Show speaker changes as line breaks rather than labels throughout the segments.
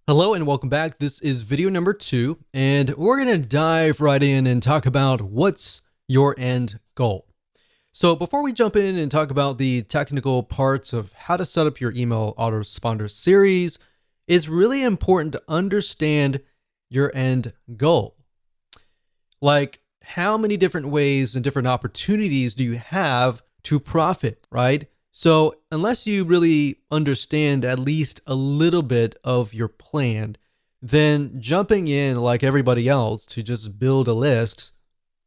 Hello and welcome back. This is video number 2, and we're going to dive right in and talk about what's your end goal. So before we jump in and talk about the technical parts of how to set up your email autoresponder series, it's really important to understand your end goal. Like, how many different ways and different opportunities do you have to profit, right? So unless you really understand at least a little bit of your plan, then jumping in like everybody else to just build a list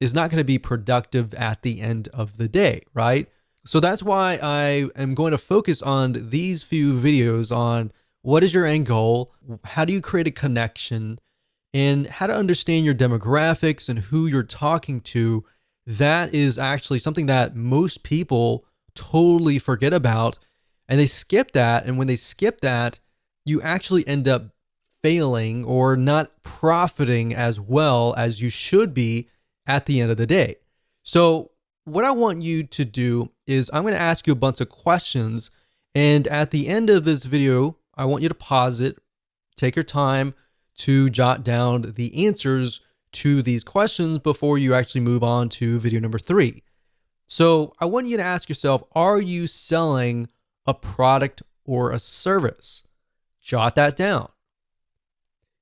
is not going to be productive at the end of the day, right? So that's why I am going to focus on these few videos on what is your end goal, how do you create a connection, and how to understand your demographics and who you're talking to. That is actually something that most people totally forget about, and they skip that. And when they skip that, you actually end up failing or not profiting as well as you should be at the end of the day. So what I want you to do is I'm going to ask you a bunch of questions, and at the end of this video, I want you to pause it, take your time to jot down the answers to these questions before you actually move on to video number 3. So I want you to ask yourself, are you selling a product or a service? Jot that down.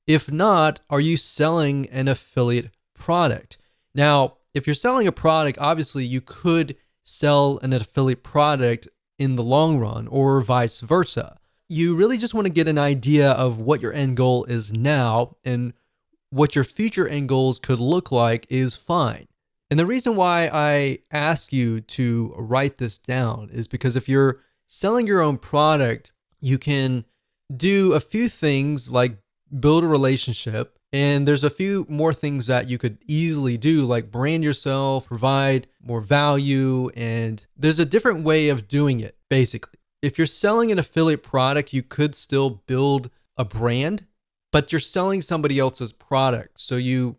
If not, are you selling an affiliate product? Now, if you're selling a product, obviously you could sell an affiliate product in the long run or vice versa. You really just want to get an idea of what your end goal is now, and what your future end goals could look like is fine. And the reason why I ask you to write this down is because if you're selling your own product, you can do a few things like build a relationship. And there's a few more things that you could easily do, like brand yourself, provide more value. And there's a different way of doing it, basically. If you're selling an affiliate product, you could still build a brand, but you're selling somebody else's product. So you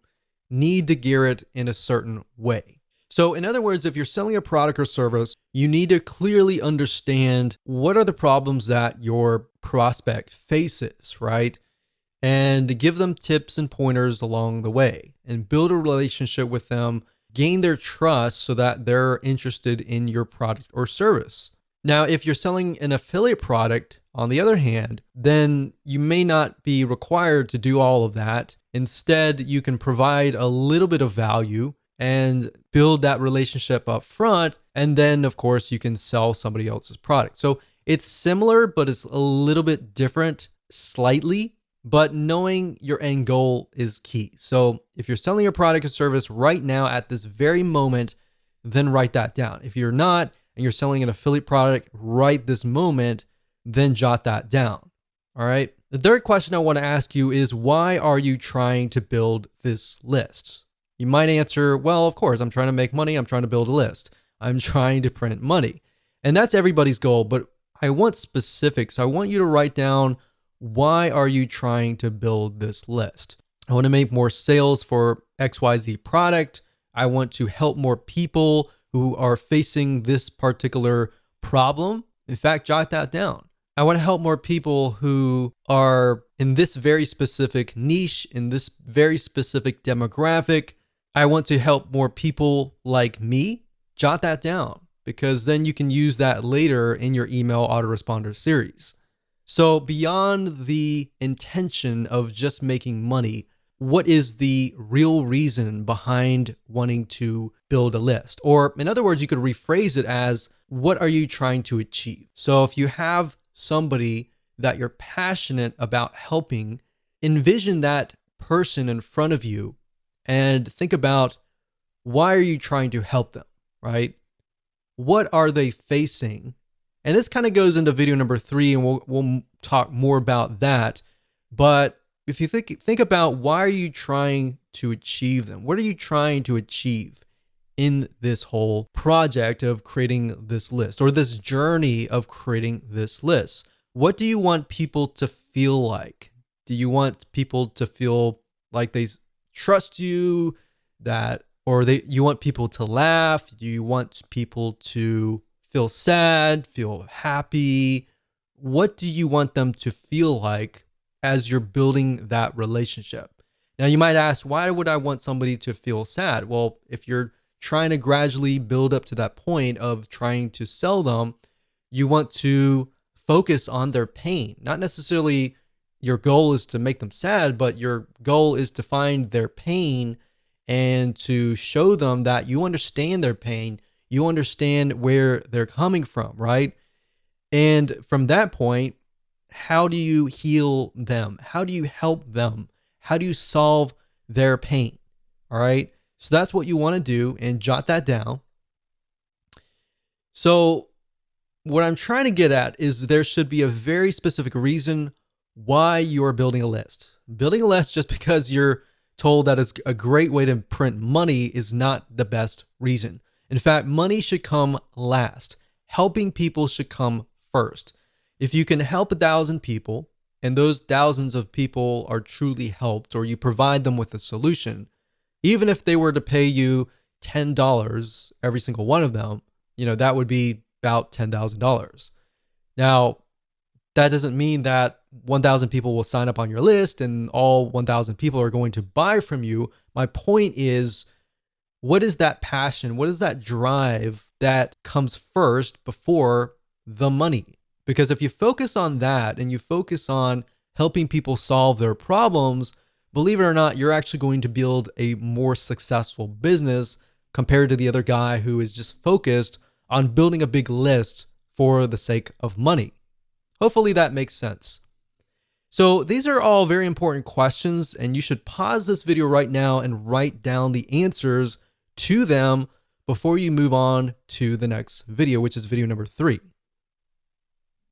need to gear it in a certain way. So in other words, if you're selling a product or service, you need to clearly understand what are the problems that your prospect faces, right? And give them tips and pointers along the way and build a relationship with them, gain their trust so that they're interested in your product or service. Now, if you're selling an affiliate product, on the other hand, then you may not be required to do all of that. Instead, you can provide a little bit of value and build that relationship up front. And then, of course, you can sell somebody else's product. So it's similar, but it's a little bit different slightly. But knowing your end goal is key. So if you're selling a product or service right now at this very moment, then write that down. If you're not, and you're selling an affiliate product right this moment, then jot that down. All right. The third question I want to ask you is, why are you trying to build this list? You might answer, well, of course, I'm trying to make money. I'm trying to build a list. I'm trying to print money. And that's everybody's goal, but I want specifics. I want you to write down, why are you trying to build this list? I want to make more sales for XYZ product. I want to help more people who are facing this particular problem. In fact, jot that down. I want to help more people who are in this very specific niche, in this very specific demographic. I want to help more people like me. Jot that down, because then you can use that later in your email autoresponder series. So beyond the intention of just making money, what is the real reason behind wanting to build a list? Or in other words, you could rephrase it as, what are you trying to achieve? So if you have somebody that you're passionate about helping, envision that person in front of you and think about, why are you trying to help them, right? What are they facing? And this kind of goes into video number 3, and we'll talk more about that. But if you think about, why are you trying to achieve them? What are you trying to achieve in this whole project of creating this list, or this journey of creating this list? What do you want people to feel like? Do you want people to feel like they trust you, you want people to laugh? Do you want people to feel sad, feel happy? What do you want them to feel like as you're building that relationship. Now, you might ask, why would I want somebody to feel sad? Well, if you're trying to gradually build up to that point of trying to sell them, you want to focus on their pain. Not necessarily your goal is to make them sad, but your goal is to find their pain and to show them that you understand their pain. You understand where they're coming from, right? And from that point, how do you heal them? How do you help them? How do you solve their pain? All right. So that's what you want to do, and jot that down. So what I'm trying to get at is there should be a very specific reason why you're building a list. Building a list just because you're told that it's a great way to print money is not the best reason. In fact, money should come last. Helping people should come first. If you can help 1,000 people, and those thousands of people are truly helped, or you provide them with a solution, even if they were to pay you $10, every single one of them, that would be about $10,000. Now, that doesn't mean that 1,000 people will sign up on your list and all 1,000 people are going to buy from you. My point is, what is that passion? What is that drive that comes first before the money? Because if you focus on that and you focus on helping people solve their problems, believe it or not, you're actually going to build a more successful business compared to the other guy who is just focused on building a big list for the sake of money. Hopefully that makes sense. So these are all very important questions, and you should pause this video right now and write down the answers to them before you move on to the next video, which is video number 3.